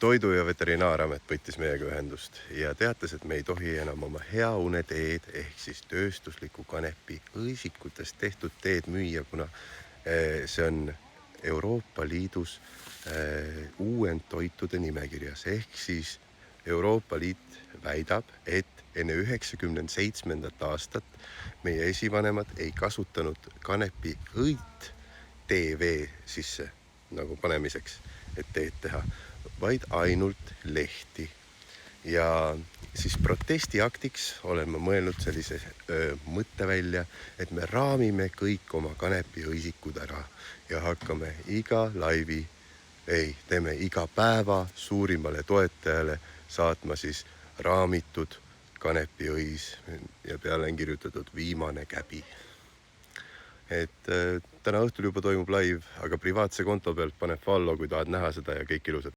Toidu- ja Veterinaaramet võttis meiega ühendust ja teatas, et me ei tohi enam oma heauneteed ehk siis tööstusliku kanepi õisikutest tehtud teed müüa, kuna see on Euroopa Liidus uuendtoitude nimekirjas. Ehk siis Euroopa Liit väidab, et enne 97. aastat meie esivanemad ei kasutanud kanepi õit TV sisse nagu panemiseks, et teed teha, vaid ainult lehti. Ja siis protestiaktiks olen ma mõelnud sellise mõtte välja, et me raamime kõik oma kanepiõisikud ära ja hakkame teeme iga päeva suurimale toetajale saatma siis raamitud kanepiõis ja peale on kirjutatud viimane käbi. Et täna õhtul juba toimub live, aga privaatse konto pealt pane follow, kui tahad näha seda ja kõik ilusad.